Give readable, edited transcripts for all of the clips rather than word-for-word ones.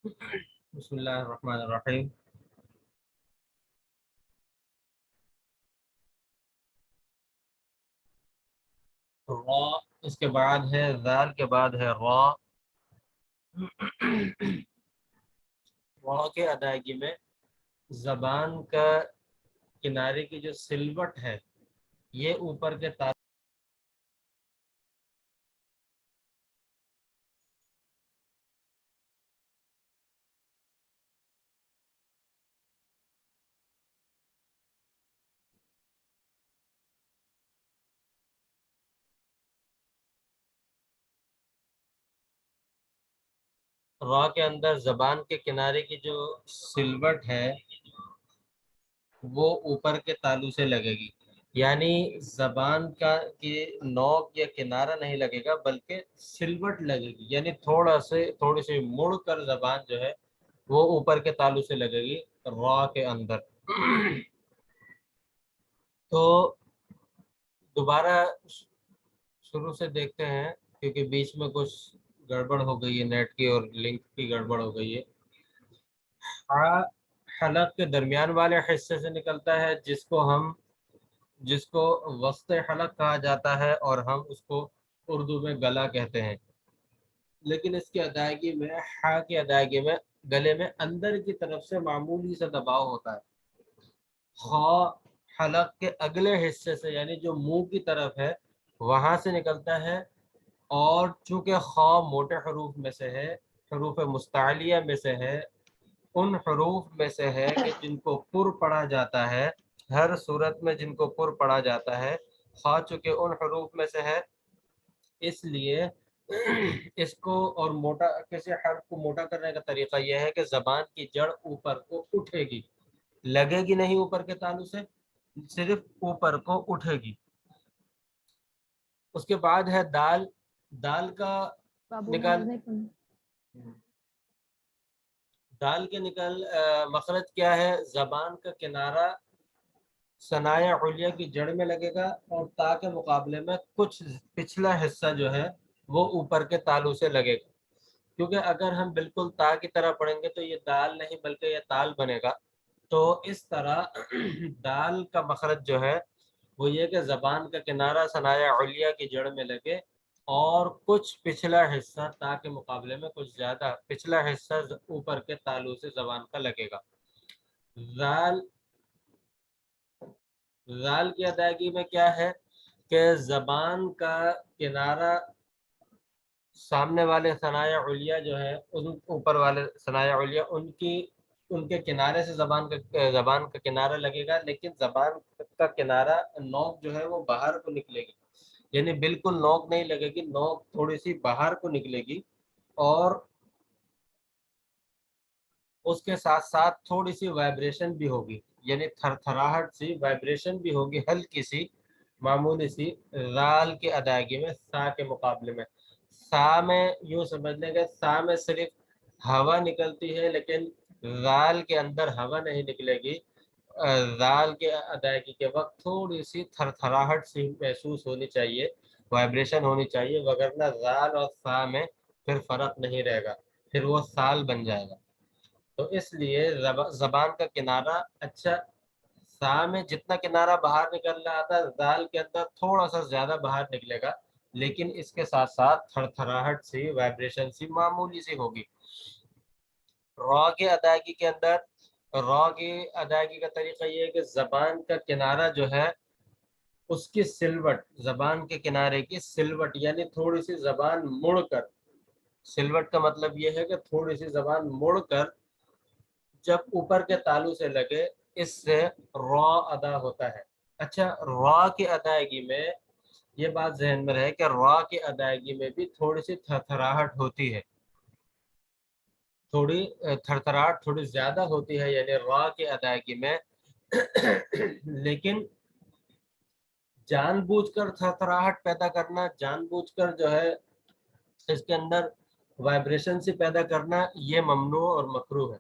بسم اللہ الرحمن الرحیم۔ را، اس کے بعد ہے ذال کے بعد ہے را۔ را کے ادائیگی میں زبان کا کنارے کی جو سلوٹ ہے یہ اوپر کے را کے اندر زبان کے کنارے کی جو سلوٹ ہے وہ اوپر کے تالو سے لگے گی، یعنی زبان کا کی نوک یا کنارہ نہیں لگے گا بلکہ سلوٹ لگے گی، یعنی تھوڑی سی مڑ کر زبان جو ہے وہ اوپر کے تالو سے لگے گی را کے اندر۔ تو دوبارہ شروع سے دیکھتے ہیں کیونکہ بیچ میں کچھ گڑبڑ ہو گئی ہے، نیٹ کی اور لنک کی گڑبڑ ہو گئی ہے۔ حلق کے درمیان والے حصے سے نکلتا ہے جس کو وسط حلق کہا جاتا ہے، اور ہم اس کو اردو میں گلا کہتے ہیں، لیکن اس کی ادائیگی میں کی ادائیگی میں گلے میں اندر کی طرف سے معمولی سا دباؤ ہوتا ہے۔ حلق کے اگلے حصے سے یعنی جو منہ کی طرف ہے وہاں سے نکلتا ہے، اور چونکہ خا موٹے حروف میں سے ہے، حروف مستعلیہ میں سے ہے، ان حروف میں سے ہے کہ جن کو پر پڑھا جاتا ہے، ہر صورت میں جن کو پر پڑھا جاتا ہے، خا چونکہ ان حروف میں سے ہے، اس لیے اس کو اور موٹا کسی حرف کو موٹا کرنے کا طریقہ یہ ہے کہ زبان کی جڑ اوپر کو اٹھے گی، لگے گی نہیں اوپر کے تالو سے، صرف اوپر کو اٹھے گی۔ اس کے بعد ہے دال۔ دال کا نکال دال کے مخرج کیا ہے؟ زبان کا کنارہ ثنایا علیہ کی جڑ میں لگے گا، اور تا کے مقابلے میں کچھ پچھلا حصہ جو ہے وہ اوپر کے تالو سے لگے گا، کیونکہ اگر ہم بالکل تا کی طرح پڑھیں گے تو یہ دال نہیں بلکہ یہ تال بنے گا۔ تو اس طرح دال کا مخرج جو ہے وہ یہ کہ زبان کا کنارہ ثنایا علیہ کی جڑ میں لگے، اور کچھ پچھلا حصہ تا کے مقابلے میں کچھ زیادہ پچھلا حصہ اوپر کے تالو سے زبان کا لگے گا۔ ذال کی ادائیگی میں کیا ہے کہ زبان کا کنارہ سامنے والے ثنایا علیہ جو ہے ان اوپر والے ثنایا علیہ ان کے کنارے سے زبان کا کنارہ لگے گا، لیکن زبان کا کنارہ نوک جو ہے وہ باہر کو نکلے گی، یعنی بالکل نوک نہیں لگے گی، نوک تھوڑی سی باہر کو نکلے گی، اور اس کے ساتھ ساتھ تھوڑی سی وائبریشن بھی ہوگی، یعنی تھر تھراہٹ سی وائبریشن بھی ہوگی، ہلکی سی معمولی سی، رال کی ادائیگی میں سا کے مقابلے میں۔ سا میں یوں سمجھ لیں گے سا میں صرف ہوا نکلتی ہے، لیکن رال کے اندر ہوا نہیں نکلے گی۔ رال کے ادائیگی کے وقت تھوڑی سی تھر تھراہٹ سی محسوس ہونی چاہیے، وائبریشن ہونی چاہیے، وگرنہ رال اور سا میں پھر فرق نہیں رہے گا، پھر وہ سال بن جائے گا۔ تو اس لیے زبان کا کنارہ اچھا سا میں جتنا کنارہ باہر نکل رہا تھا دال کے اندر تھوڑا سا زیادہ باہر نکلے گا، لیکن اس کے ساتھ ساتھ تھر تھراہٹ سی وائبریشن سی معمولی سی ہوگی۔ را کی ادائیگی کے اندر را کی ادائیگی کا طریقہ یہ ہے کہ زبان کا کنارہ جو ہے اس کی سلوٹ، زبان کے کنارے کی سلوٹ یعنی تھوڑی سی زبان مڑ کر، سلوٹ کا مطلب یہ ہے کہ تھوڑی سی زبان مڑ کر جب اوپر کے تالو سے لگے، اس سے را ادا ہوتا ہے۔ اچھا، را کی ادائیگی میں یہ بات ذہن میں رہے کہ را کی ادائیگی میں بھی تھوڑی سی تھرتھراہٹ ہوتی ہے، تھوڑی تھرتھراہٹ تھوڑی زیادہ ہوتی ہے، یعنی را کی ادائیگی میں لیکن جان بوجھ کر تھرتھراہٹ پیدا کرنا، جان بوجھ کر جو ہے اس کے اندر وائبریشن سے پیدا کرنا، یہ ممنوع اور مکروہ ہے۔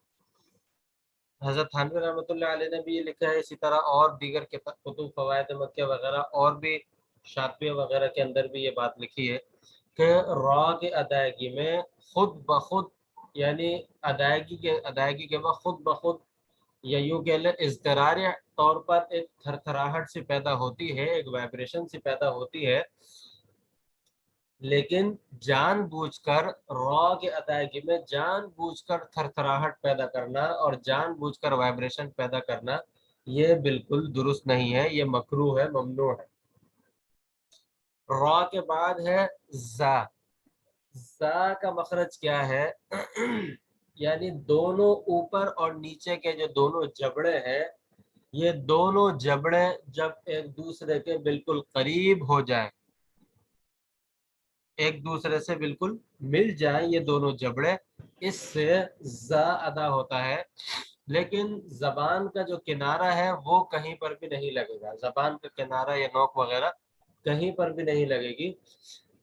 حضرت تھانوی رحمۃ اللہ علیہ نے بھی یہ لکھا ہے، اسی طرح اور دیگر کتب فوائد مکیہ وغیرہ اور بھی شاطبیہ وغیرہ کے اندر بھی یہ بات لکھی ہے کہ را کی ادائیگی میں خود بخود یعنی ادائیگی کے بعد خود بخود یا یوں کہہ لیں اضطراری طور پر ایک تھرتھراہٹ سی پیدا ہوتی ہے، ایک وائبریشن سی پیدا ہوتی ہے، لیکن جان بوجھ کر را کی ادائیگی میں جان بوجھ کر تھرتھراہٹ پیدا کرنا اور جان بوجھ کر وائبریشن پیدا کرنا یہ بالکل درست نہیں ہے، یہ مکروہ ہے، ممنوع ہے۔ را کے بعد ہے زا۔ زا کا مخرج کیا ہے؟ یعنی دونوں اوپر اور نیچے کے جو دونوں جبڑے ہیں، یہ دونوں جبڑے جب ایک دوسرے کے بالکل قریب ہو جائیں، ایک دوسرے سے بالکل مل جائیں یہ دونوں جبڑے، اس سے زا ادا ہوتا ہے۔ لیکن زبان کا جو کنارہ ہے وہ کہیں پر بھی نہیں لگے گا، زبان کا کنارہ یا نوک وغیرہ کہیں پر بھی نہیں لگے گی،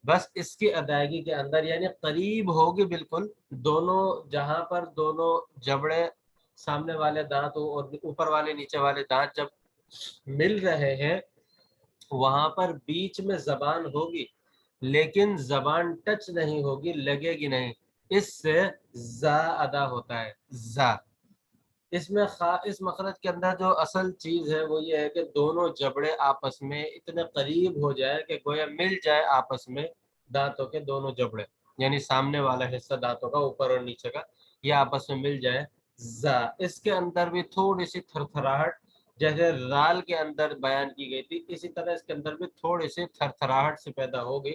بس اس کی ادائیگی کے اندر یعنی قریب ہوگی بالکل، دونوں جہاں پر دونوں جبڑے سامنے والے دانت اور اوپر والے نیچے والے دانت جب مل رہے ہیں وہاں پر بیچ میں زبان ہوگی، لیکن زبان ٹچ نہیں ہوگی، لگے گی نہیں، اس سے زا ادا ہوتا ہے، زا۔ اس میں اس مخرج کے اندر جو اصل چیز ہے وہ یہ ہے کہ دونوں جبڑے آپس میں اتنے قریب ہو جائے کہ گویا مل جائے آپس میں، دانتوں کے دونوں جبڑے یعنی سامنے والا حصہ دانتوں کا اوپر اور نیچے کا یہ آپس میں مل جائے، زا۔ اس کے اندر بھی تھوڑی سی تھرتھراہٹ جیسے رال کے اندر بیان کی گئی تھی، اسی طرح اس کے اندر بھی تھوڑی سی تھرتھراہٹ سے پیدا ہوگی،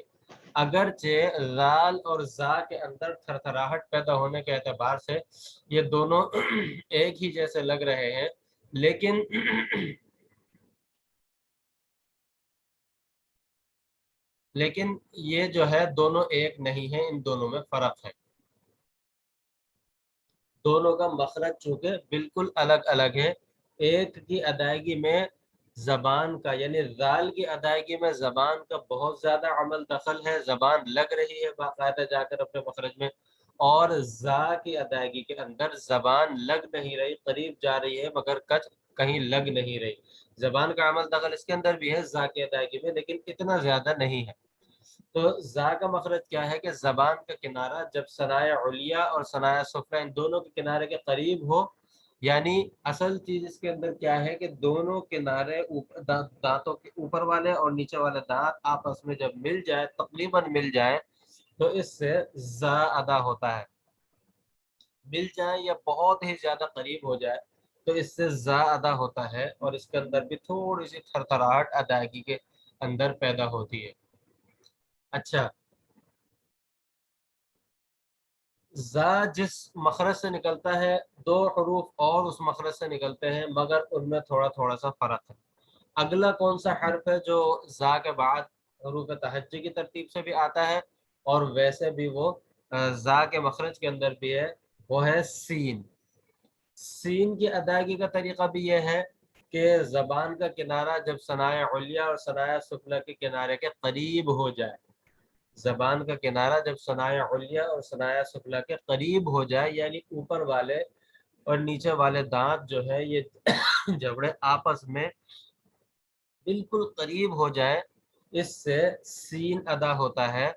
اگرچہ رال اور زا کے اندر تھرتھراہٹ پیدا ہونے کے اعتبار سے یہ دونوں ایک ہی جیسے لگ رہے ہیں، لیکن لیکن یہ جو ہے دونوں ایک نہیں ہے، ان دونوں میں فرق ہے، دونوں کا مخرج چونکہ بالکل الگ الگ ہے۔ ایک کی ادائیگی میں زبان کا یعنی رال کی ادائیگی میں زبان کا بہت زیادہ عمل دخل ہے، زبان لگ رہی ہے باقاعدہ جا کر اپنے مخرج میں، اور زا کی ادائیگی کے اندر زبان لگ نہیں رہی، قریب جا رہی ہے مگر کہیں لگ نہیں رہی، زبان کا عمل دخل اس کے اندر بھی ہے زا کی ادائیگی میں لیکن اتنا زیادہ نہیں ہے۔ تو زا کا مخرج کیا ہے کہ زبان کا کنارہ جب ثنایا علیہ اور ثنایا سفلی ان دونوں کے کنارے کے قریب ہو، یعنی اصل چیز اس کے اندر کیا ہے کہ دونوں کنارے دانتوں کے اوپر والے اور نیچے والے دانت آپس میں جب مل جائے، تقریباً مل جائے، تو اس سے زا ادا ہوتا ہے، مل جائے یا بہت ہی زیادہ قریب ہو جائے تو اس سے زا ادا ہوتا ہے، اور اس کے اندر بھی تھوڑی سی تھرتھراہٹ ادائیگی کے اندر پیدا ہوتی ہے۔ اچھا، زا جس مخرج سے نکلتا ہے دو حروف اور اس مخرج سے نکلتے ہیں مگر ان میں تھوڑا تھوڑا سا فرق ہے۔ اگلا کون سا حرف ہے جو زا کے بعد حروف تہجی کی ترتیب سے بھی آتا ہے اور ویسے بھی وہ زا کے مخرج کے اندر بھی ہے؟ وہ ہے سین۔ سین کی ادائیگی کا طریقہ بھی یہ ہے کہ زبان کا کنارہ جب ثنایا علیہ اور ثنایا سفلی کے کنارے کے قریب ہو جائے، زبان کا کنارہ جب ثنایا علیہ اور ثنایا سفلی کے قریب ہو جائے یعنی اوپر والے اور نیچے والے دانت جو ہے یہ جبڑے آپس میں بالکل قریب ہو جائے، اس سے سین ادا ہوتا ہے۔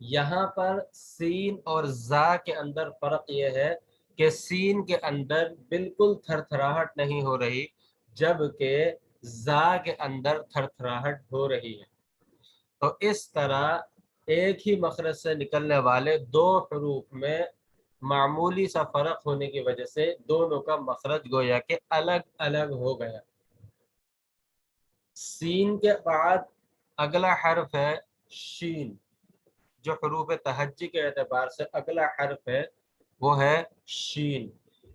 یہاں پر سین اور زا کے اندر فرق یہ ہے کہ سین کے اندر بالکل تھرتھراہٹ نہیں ہو رہی جبکہ زا کے اندر تھرتھراہٹ ہو رہی ہے۔ تو اس طرح ایک ہی مخرج سے نکلنے والے دو حروف میں معمولی سا فرق ہونے کی وجہ سے دونوں کا مخرج گویا کہ الگ الگ ہو گیا۔ سین کے بعد اگلا حرف ہے شین، جو حروف تہجی کے اعتبار سے اگلا حرف ہے وہ ہے شین۔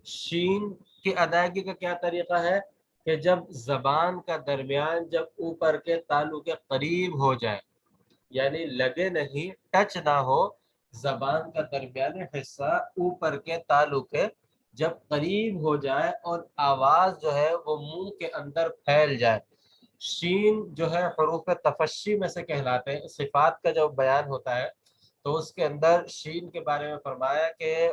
شین کی ادائیگی کا کیا طریقہ ہے کہ جب زبان کا درمیان جب اوپر کے تالو کے قریب ہو جائے یعنی لگے نہیں، ٹچ نہ ہو، زبان کا درمیانی حصہ اوپر کے تالو کے جب قریب ہو جائے اور آواز جو ہے وہ منہ کے اندر پھیل جائے۔ شین جو ہے حروف تفشی میں سے کہلاتے ہیں، صفات کا جب بیان ہوتا ہے تو اس کے اندر شین کے بارے میں فرمایا کہ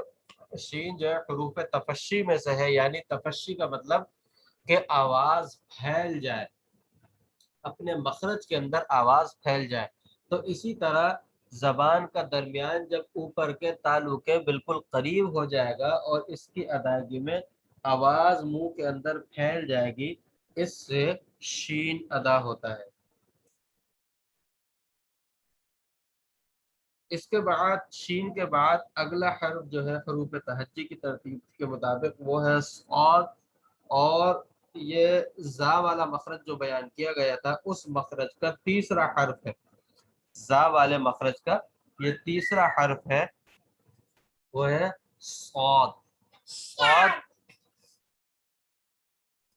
شین جو ہے حروف تفشی میں سے ہے، یعنی تفشی کا مطلب کہ آواز پھیل جائے، اپنے مخرج کے اندر آواز پھیل جائے۔ تو اسی طرح زبان کا درمیان جب اوپر کے تالو کے بالکل قریب ہو جائے گا اور اس کی ادائیگی میں آواز منہ کے اندر پھیل جائے گی، اس سے شین ادا ہوتا ہے۔ اس کے بعد شین کے بعد اگلا حرف جو ہے حروف تہجی کی ترتیب کے مطابق وہ ہے صاد، اور یہ زا والا مخرج جو بیان کیا گیا تھا اس مخرج کا تیسرا حرف ہے۔ زا والے مخرج کا یہ تیسرا حرف ہے، وہ ہے صاد۔ صاد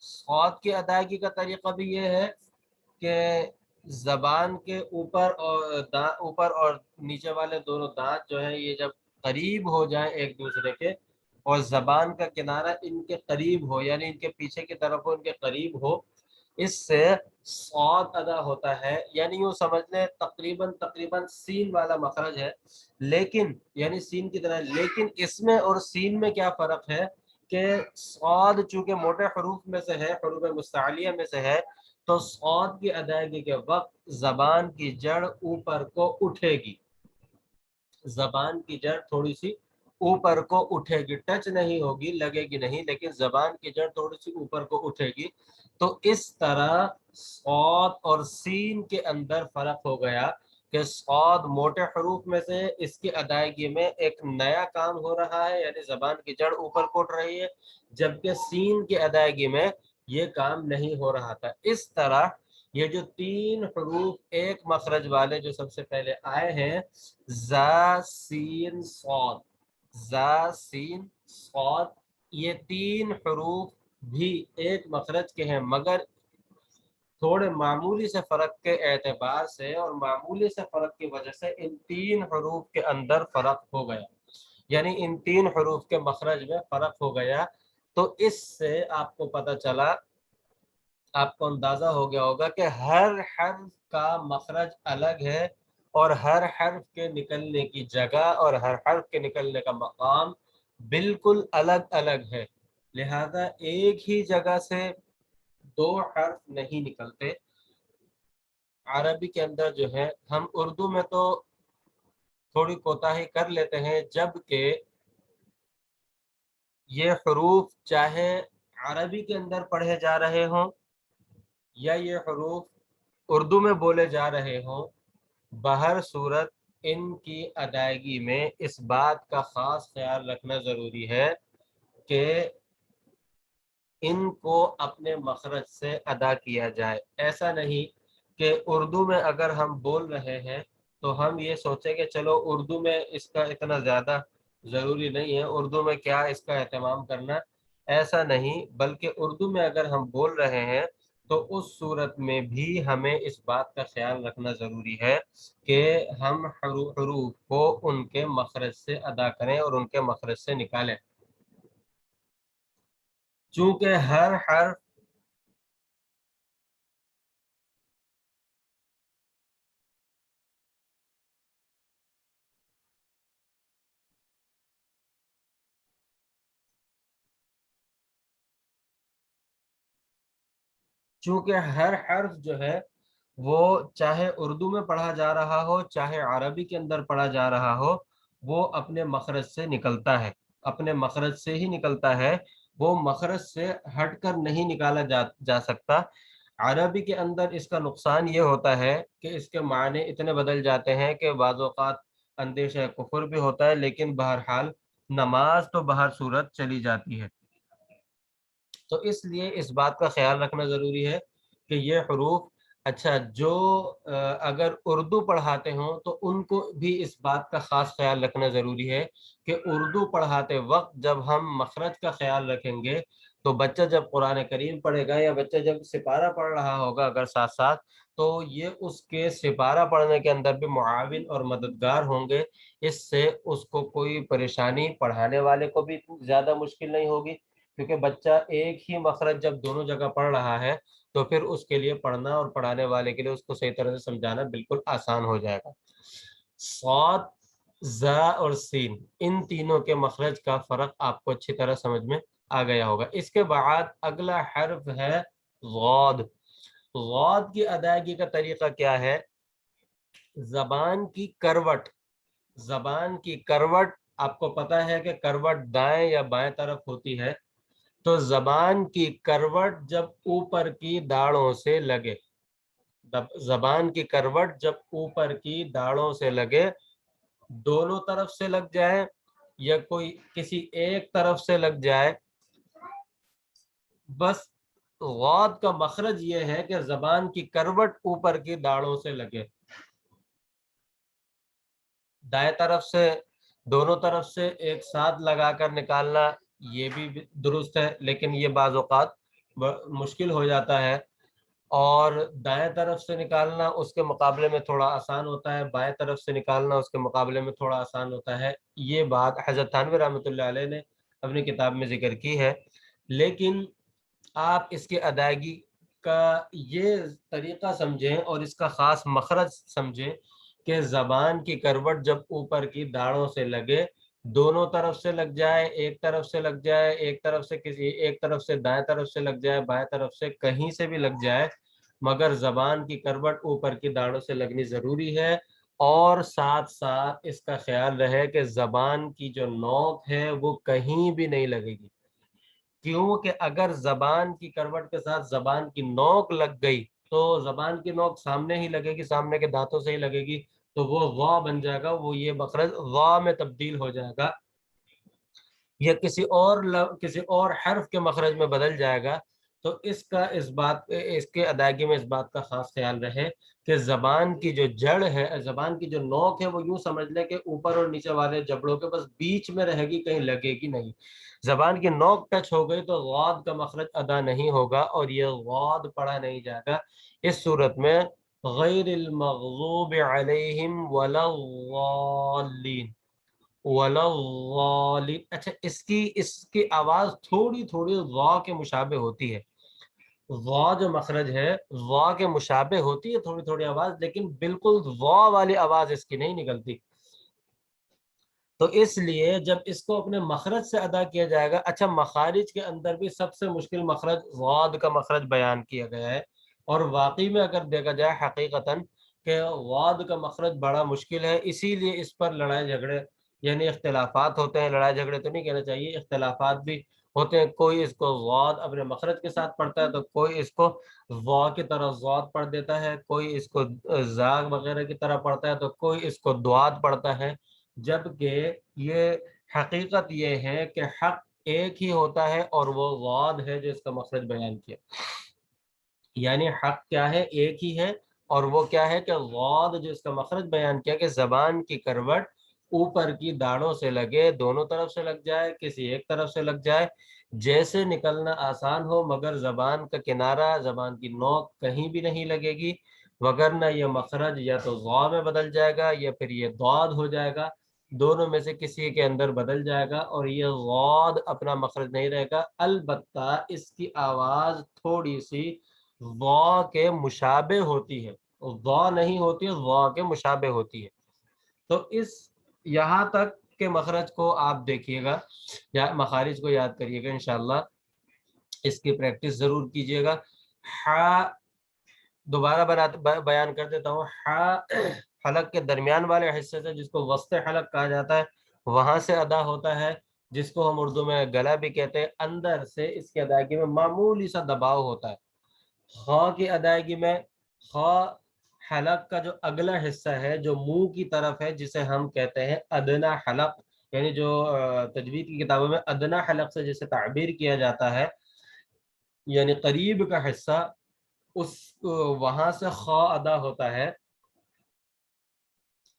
صاد کی ادائیگی کا طریقہ بھی یہ ہے کہ زبان کے اوپر اور نیچے والے دونوں دانت جو ہیں یہ جب قریب ہو جائیں ایک دوسرے کے، اور زبان کا کنارہ ان کے قریب ہو، یعنی ان کے پیچھے کی طرف ہو، ان کے قریب ہو، اس سے صاد ادا ہوتا ہے۔ یعنی یوں سمجھ لیں تقریباً سین والا مخرج ہے، لیکن یعنی سین کی طرح، لیکن اس میں اور سین میں کیا فرق ہے کہ صاد چونکہ موٹے حروف میں سے ہے، حروف مستعلیہ میں سے ہے، تو صاد کی ادائیگی کے وقت زبان کی جڑ اوپر کو اٹھے گی، زبان کی جڑ تھوڑی سی اوپر کو اٹھے گی، ٹچ نہیں ہوگی، لگے گی نہیں، لیکن زبان کی جڑ تھوڑی سی اوپر کو اٹھے گی۔ تو اس طرح صاد اور سین کے اندر فرق ہو گیا کہ صاد موٹے حروف میں سے، اس کی ادائیگی میں ایک نیا کام ہو رہا ہے، یعنی زبان کی جڑ اوپر کو اٹھ رہی ہے، جبکہ سین کی ادائیگی میں یہ کام نہیں ہو رہا تھا۔ اس طرح یہ جو تین حروف ایک مخرج والے جو سب سے پہلے آئے ہیں، زا سین صاد، زا سین صاد، یہ تین حروف بھی ایک مخرج کے ہیں، مگر تھوڑے معمولی سے فرق کے اعتبار سے اور معمولی سے فرق کی وجہ سے ان تین حروف کے اندر فرق ہو گیا، یعنی ان تین حروف کے مخرج میں فرق ہو گیا۔ تو اس سے آپ کو پتہ چلا، آپ کو اندازہ ہو گیا ہوگا کہ ہر حرف کا مخرج الگ ہے، اور ہر حرف کے نکلنے کی جگہ اور ہر حرف کے نکلنے کا مقام بالکل الگ الگ ہے، لہذا ایک ہی جگہ سے دو حرف نہیں نکلتے۔ عربی کے اندر جو ہے، ہم اردو میں تو تھوڑی کوتاہی کر لیتے ہیں، جبکہ یہ حروف چاہے عربی کے اندر پڑھے جا رہے ہوں یا یہ حروف اردو میں بولے جا رہے ہوں، بہر صورت ان کی ادائیگی میں اس بات کا خاص خیال رکھنا ضروری ہے کہ ان کو اپنے مخرج سے ادا کیا جائے۔ ایسا نہیں کہ اردو میں اگر ہم بول رہے ہیں تو ہم یہ سوچیں کہ چلو اردو میں اس کا اتنا زیادہ ضروری نہیں ہے، اردو میں کیا اس کا اہتمام کرنا، ایسا نہیں، بلکہ اردو میں اگر ہم بول رہے ہیں تو اس صورت میں بھی ہمیں اس بات کا خیال رکھنا ضروری ہے کہ ہم حروف کو ان کے مخرج سے ادا کریں اور ان کے مخرج سے نکالیں، چونکہ ہر حرف ہر حرف جو ہے وہ چاہے اردو میں پڑھا جا رہا ہو چاہے عربی کے اندر پڑھا جا رہا ہو، وہ اپنے مخرج سے نکلتا ہے، اپنے مخرج سے ہی نکلتا ہے، وہ مخرج سے ہٹ کر نہیں نکالا جا سکتا۔ عربی کے اندر اس کا نقصان یہ ہوتا ہے کہ اس کے معنی اتنے بدل جاتے ہیں کہ بعض اوقات اندیشہ کفر بھی ہوتا ہے، لیکن بہرحال نماز تو بہر صورت چلی جاتی ہے۔ تو اس لیے اس بات کا خیال رکھنا ضروری ہے کہ یہ حروف، اچھا جو اگر اردو پڑھاتے ہوں تو ان کو بھی اس بات کا خاص خیال رکھنا ضروری ہے کہ اردو پڑھاتے وقت جب ہم مخرج کا خیال رکھیں گے تو بچہ جب قرآن کریم پڑھے گا یا بچہ جب سپارہ پڑھ رہا ہوگا اگر ساتھ ساتھ، تو یہ اس کے سپارہ پڑھنے کے اندر بھی معاون اور مددگار ہوں گے، اس سے اس کو کوئی پریشانی، پڑھانے والے کو بھی زیادہ مشکل نہیں ہوگی، کیونکہ بچہ ایک ہی مخرج جب دونوں جگہ پڑھ رہا ہے تو پھر اس کے لیے پڑھنا اور پڑھانے والے کے لیے اس کو صحیح طرح سے سمجھانا بالکل آسان ہو جائے گا۔ صاد، زا اور سین، ان تینوں کے مخرج کا فرق آپ کو اچھی طرح سمجھ میں آ گیا ہوگا۔ اس کے بعد اگلا حرف ہے غاد۔ غاد کی ادائیگی کا طریقہ کیا ہے؟ زبان کی کروٹ، زبان کی کروٹ آپ کو پتا ہے کہ کروٹ دائیں یا بائیں طرف ہوتی ہے، تو زبان کی کروٹ جب اوپر کی داڑوں سے لگے، زبان کی کروٹ جب اوپر کی داڑوں سے لگے، دونوں طرف سے لگ جائے یا کوئی کسی ایک طرف سے لگ جائے، بس غاد کا مخرج یہ ہے کہ زبان کی کروٹ اوپر کی داڑوں سے لگے۔ دائیں طرف سے، دونوں طرف سے ایک ساتھ لگا کر نکالنا یہ بھی درست ہے، لیکن یہ بعض اوقات مشکل ہو جاتا ہے، اور دائیں طرف سے نکالنا اس کے مقابلے میں تھوڑا آسان ہوتا ہے، بائیں طرف سے نکالنا اس کے مقابلے میں تھوڑا آسان ہوتا ہے۔ یہ بات حضرت تھانوی رحمۃ اللہ علیہ نے اپنی کتاب میں ذکر کی ہے، لیکن آپ اس کی ادائیگی کا یہ طریقہ سمجھیں اور اس کا خاص مخرج سمجھیں کہ زبان کی کروٹ جب اوپر کی داڑوں سے لگے، دونوں طرف سے لگ جائے، ایک طرف سے لگ جائے، ایک طرف سے کسی ایک طرف سے دائیں طرف سے لگ جائے، بائیں طرف سے کہیں سے بھی لگ جائے، مگر زبان کی کروٹ اوپر کی داڑوں سے لگنی ضروری ہے، اور ساتھ ساتھ اس کا خیال رہے کہ زبان کی جو نوک ہے وہ کہیں بھی نہیں لگے گی، کیونکہ اگر زبان کی کروٹ کے ساتھ زبان کی نوک لگ گئی تو زبان کی نوک سامنے ہی لگے گی، سامنے کے دانتوں سے ہی لگے گی، تو وہ غا بن جائے گا، وہ یہ مخرج غا میں تبدیل ہو جائے گا یا کسی اور حرف کے مخرج میں بدل جائے گا۔ تو اس کے ادائیگی میں اس بات کا خاص خیال رہے کہ زبان کی جو جڑ ہے، زبان کی جو نوک ہے، وہ یوں سمجھ لے کہ اوپر اور نیچے والے جبڑوں کے بس بیچ میں رہے گی، کہیں لگے گی نہیں۔ زبان کی نوک ٹچ ہو گئی تو غاد کا مخرج ادا نہیں ہوگا اور یہ غاد پڑھا نہیں جائے گا۔ اس صورت میں غیر المغضوب علیہم ولا الضالین، ولا الضالین، اچھا اس کی آواز تھوڑی تھوڑی غا کے مشابہ ہوتی ہے، غا جو مخرج ہے غا کے مشابہ ہوتی ہے تھوڑی تھوڑی آواز، لیکن بالکل غا والی آواز اس کی نہیں نکلتی۔ تو اس لیے جب اس کو اپنے مخرج سے ادا کیا جائے گا، اچھا مخارج کے اندر بھی سب سے مشکل مخرج غاد کا مخرج بیان کیا گیا ہے، اور واقعی میں اگر دیکھا جائے حقیقتاً کہ غاد کا مخرج بڑا مشکل ہے، اسی لیے اس پر لڑائی جھگڑے یعنی اختلافات ہوتے ہیں، لڑائی جھگڑے تو نہیں کہنا چاہیے، اختلافات بھی ہوتے ہیں، کوئی اس کو غاد اپنے مخرج کے ساتھ پڑھتا ہے تو کوئی اس کو وا کی طرح غاد پڑھ دیتا ہے، کوئی اس کو زاغ وغیرہ کی طرح پڑھتا ہے، تو کوئی اس کو دعات پڑھتا ہے، جبکہ یہ حقیقت یہ ہے کہ حق ایک ہی ہوتا ہے اور وہ غاد ہے جو اس کا مخرج بیان کیا، یعنی حق کیا ہے، ایک ہی ہے، اور وہ کیا ہے کہ غاد جو اس کا مخرج بیان کیا کہ زبان کی کروٹ اوپر کی داڑوں سے لگے، دونوں طرف سے لگ جائے، کسی ایک طرف سے لگ جائے، جیسے نکلنا آسان ہو، مگر زبان کا کنارہ، زبان کی نوک کہیں بھی نہیں لگے گی، وگرنہ یہ مخرج یا تو غا میں بدل جائے گا یا پھر یہ ضاد ہو جائے گا، دونوں میں سے کسی کے اندر بدل جائے گا اور یہ غاد اپنا مخرج نہیں رہے گا، البتہ اس کی آواز تھوڑی سی غا کے مشابہ ہوتی ہے، غا نہیں ہوتی، غا کے مشابہ ہوتی ہے۔ تو یہاں تک کے مخرج کو آپ دیکھیے گا یا مخارج کو یاد کریے گا انشاءاللہ، اس کی پریکٹس ضرور کیجیے گا۔ دوبارہ بیان کر دیتا ہوں، حلق کے درمیان والے حصے سے، جس کو وسط حلق کہا جاتا ہے، وہاں سے ادا ہوتا ہے، جس کو ہم اردو میں گلا بھی کہتے ہیں، اندر سے اس کی ادائیگی میں معمولی سا دباؤ ہوتا ہے۔ خا کی ادائیگی میں خا حلق کا جو اگلا حصہ ہے جو منہ کی طرف ہے، جسے ہم کہتے ہیں ادنا حلق، یعنی جو تجوید کی کتابوں میں ادنا حلق سے جسے تعبیر کیا جاتا ہے، یعنی قریب کا حصہ، اس وہاں سے خا ادا ہوتا ہے،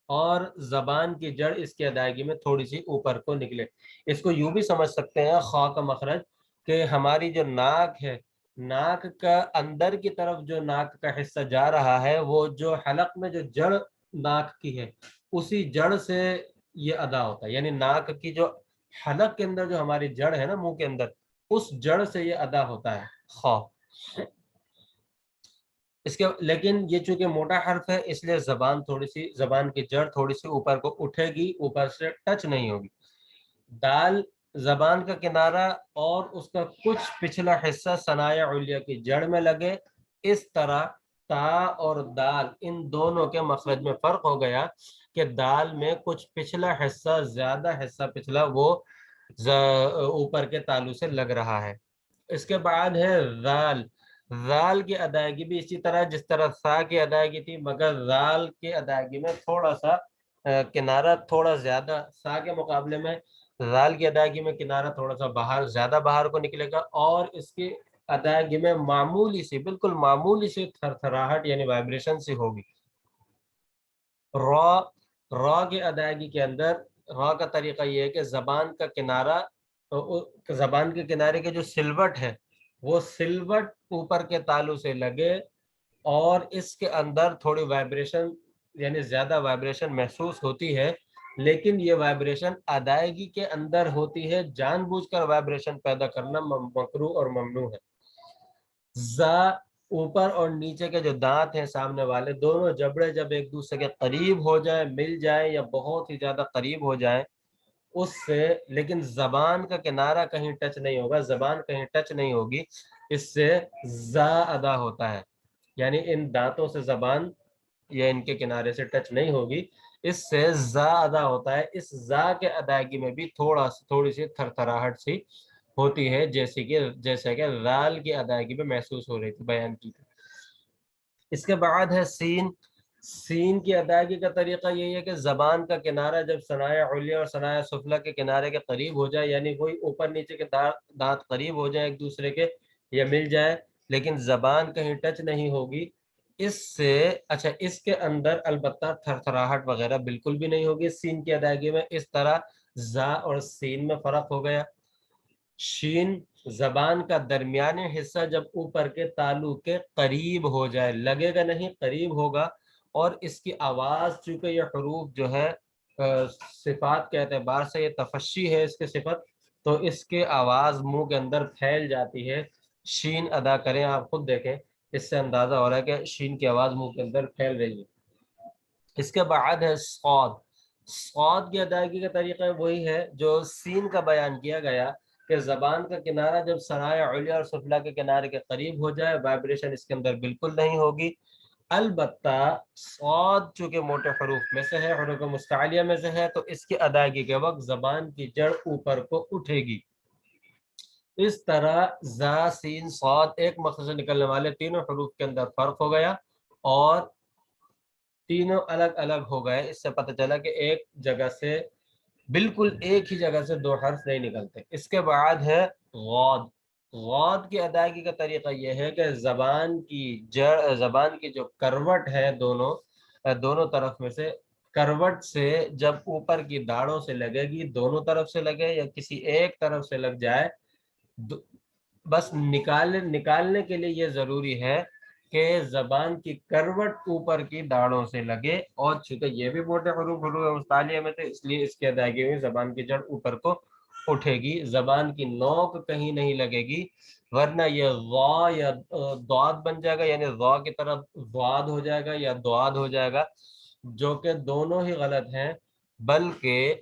اور زبان کی جڑ اس کی ادائیگی میں تھوڑی سی اوپر کو نکلے۔ اس کو یوں بھی سمجھ سکتے ہیں خا کا مخرج کہ ہماری جو ناک ہے، ناک کا اندر کی طرف جو ناک کا حصہ جا رہا ہے، وہ جو حلق میں جو جڑ ناک کی ہے، اسی جڑ سے یہ ادا ہوتا ہے، یعنی ناک کی جو حلق کے اندر جو ہماری جڑ ہے نا منہ کے اندر، اس جڑ سے یہ ادا ہوتا ہے خا۔ لیکن یہ چونکہ موٹا حرف ہے، اس لیے زبان کی جڑ تھوڑی سی اوپر کو اٹھے گی، اوپر سے ٹچ نہیں ہوگی۔ دال زبان کا کنارہ اور اس کا کچھ پچھلا حصہ ثنایا علیہ کی جڑ میں لگے، اس طرح تا اور دال ان دونوں کے مخرج میں فرق ہو گیا کہ دال میں کچھ پچھلا حصہ، زیادہ حصہ پچھلا وہ اوپر کے تالو سے لگ رہا ہے۔ اس کے بعد ہے ذال۔ ذال کی ادائیگی بھی اسی طرح جس طرح سا کی ادائیگی تھی، مگر ذال کی ادائیگی میں تھوڑا سا کنارہ تھوڑا زیادہ، سا کے مقابلے میں ذال کی ادائیگی میں کنارہ تھوڑا سا باہر، زیادہ باہر کو نکلے گا، اور اس کی ادائیگی میں معمولی سی، بالکل معمولی سی تھرتھراہٹ یعنی وائبریشن سی ہوگی۔ را کی ادائیگی کے اندر را کا طریقہ یہ ہے کہ زبان کا کنارہ، زبان کے کنارے کے جو سلوٹ ہے وہ سلوٹ اوپر کے تالو سے لگے اور اس کے اندر تھوڑی وائبریشن یعنی زیادہ وائبریشن محسوس ہوتی ہے، لیکن یہ وائبریشن ادائیگی کے اندر ہوتی ہے۔ جان بوجھ کر وائبریشن پیدا کرنا مکروہ اور ممنوع ہے۔ زا، اوپر اور نیچے کے جو دانت ہیں سامنے والے دونوں جبڑے جب ایک دوسرے کے قریب ہو جائیں، مل جائیں یا بہت ہی زیادہ قریب ہو جائیں اس سے، لیکن زبان کا کنارہ کہیں ٹچ نہیں ہوگا، زبان کہیں ٹچ نہیں ہوگی، اس سے زا ادا ہوتا ہے، یعنی ان دانتوں سے زبان یا ان کے کنارے سے ٹچ نہیں ہوگی، اس سے زا ادا ہوتا ہے۔ اس زا کے ادائیگی میں بھی تھوڑی سی تھرتھراہٹ سی ہوتی ہے، جیسے کہ رال کی ادائیگی میں محسوس ہو رہی تھی، بیان کی تھی۔ اس کے بعد ہے سین۔ سین کی ادائیگی کا طریقہ یہی ہے کہ زبان کا کنارہ جب ثنایا علیا اور ثنایا سفلی کے کنارے کے قریب ہو جائے، یعنی وہی اوپر نیچے کے دانت قریب ہو جائیں ایک دوسرے کے یا مل جائے، لیکن زبان کہیں ٹچ نہیں ہوگی، اس سے اس کے اندر البتہ تھرتھراہٹ وغیرہ بالکل بھی نہیں ہوگی سین کی ادائیگی میں۔ اس طرح زا اور سین میں فرق ہو گیا۔ شین، زبان کا درمیانی حصہ جب اوپر کے تالو کے قریب ہو جائے، لگے گا نہیں، قریب ہوگا، اور اس کی آواز چونکہ یہ حروف جو ہے صفات کے اعتبار سے یہ تفشی ہے اس کی صفت، تو اس کے آواز منہ کے اندر پھیل جاتی ہے۔ شین ادا کریں، آپ خود دیکھیں، اس سے اندازہ ہو رہا ہے کہ شین کی آواز منہ کے اندر پھیل رہی ہے۔ اس کے بعد ہے صاد۔ صاد کی ادائیگی کا طریقہ وہی ہے جو سین کا بیان کیا گیا کہ زبان کا کنارہ جب ثنایا علیا اور سفلی کے کنارے کے قریب ہو جائے، وائبریشن اس کے اندر بالکل نہیں ہوگی۔ البتہ صاد چونکہ موٹے حروف میں سے ہے، حروف مستعلیہ میں سے ہے، تو اس کی ادائیگی کے وقت زبان کی جڑ اوپر کو اٹھے گی۔ اس طرح زا، سین، صاد ایک مخرج سے نکلنے والے تینوں حروف کے اندر فرق ہو گیا اور تینوں الگ الگ ہو گئے۔ اس سے پتہ چلا کہ ایک جگہ سے، بالکل ایک ہی جگہ سے دو حرف نہیں نکلتے۔ اس کے بعد ہے غاد۔ غاد کی ادائیگی کا طریقہ یہ ہے کہ زبان کی جڑ، زبان کی جو کروٹ ہے دونوں طرف میں سے، کروٹ سے جب اوپر کی داڑوں سے لگے گی، دونوں طرف سے لگے یا کسی ایک طرف سے لگ جائے، بس نکالنے کے لیے یہ ضروری ہے کہ زبان کی کروٹ اوپر کی داڑوں سے لگے، اور چونکہ یہ بھی موٹے حروف مستعلیہ میں تھے اس لیے اس کی ادائیگی میں زبان کی جڑ اوپر کو اٹھے گی، زبان کی نوک کہیں نہیں لگے گی، ورنہ یہ ضا یا ضاد بن جائے گا، یعنی ضا کی طرف ضاد ہو جائے گا یا ضاد ہو جائے گا، جو کہ دونوں ہی غلط ہیں، بلکہ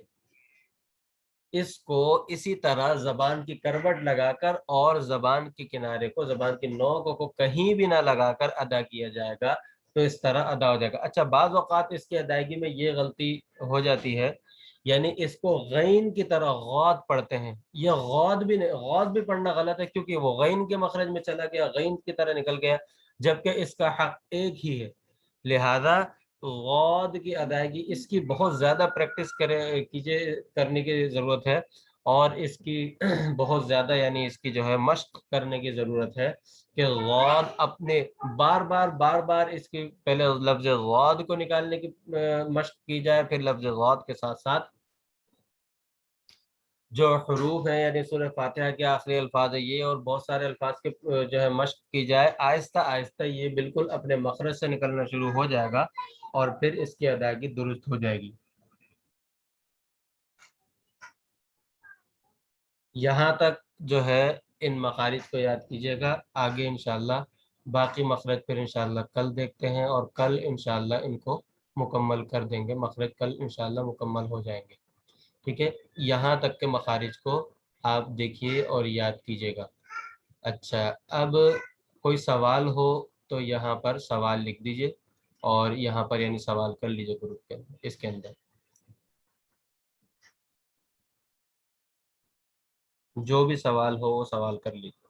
اس کو اسی طرح زبان کی کروٹ لگا کر اور زبان کے کنارے کو، زبان کی نوک کو کہیں بھی نہ لگا کر ادا کیا جائے گا، تو اس طرح ادا ہو جائے گا۔ اچھا، بعض اوقات اس کی ادائیگی میں یہ غلطی ہو جاتی ہے، یعنی اس کو غین کی طرح غاد پڑھتے ہیں، یہ غاد بھی پڑھنا غلط ہے، کیونکہ وہ غین کے مخرج میں چلا گیا، غین کی طرح نکل گیا، جبکہ اس کا حق ایک ہی ہے۔ لہذا غاد کی ادائیگی اس کی بہت زیادہ پریکٹس کرنے کی ضرورت ہے، اور اس کی بہت زیادہ یعنی اس کی جو ہے مشق کرنے کی ضرورت ہے کہ غاد اپنے بار بار اس کی پہلے لفظ غاد کو نکالنے کی مشق کی جائے، پھر لفظ غاد کے ساتھ ساتھ جو حروف ہیں یعنی سورہ فاتحہ کے آخری الفاظ ہے یہ اور بہت سارے الفاظ کے جو ہے مشق کی جائے، آہستہ آہستہ یہ بالکل اپنے مخرج سے نکلنا شروع ہو جائے گا اور پھر اس کی ادائیگی درست ہو جائے گی۔ یہاں تک جو ہے ان مخارج کو یاد کیجیے گا، آگے انشاءاللہ باقی مخرج پھر انشاءاللہ کل دیکھتے ہیں، اور کل انشاءاللہ ان کو مکمل کر دیں گے، مخرج کل انشاءاللہ مکمل ہو جائیں گے، ٹھیک ہے؟ یہاں تک کے مخارج کو آپ دیکھیے اور یاد کیجیے گا۔ اچھا، اب کوئی سوال ہو تو یہاں پر سوال لکھ دیجئے اور یہاں پر یعنی سوال کر لیجئے گروپ کے اندر، اس کے اندر جو بھی سوال ہو وہ سوال کر لیجئے.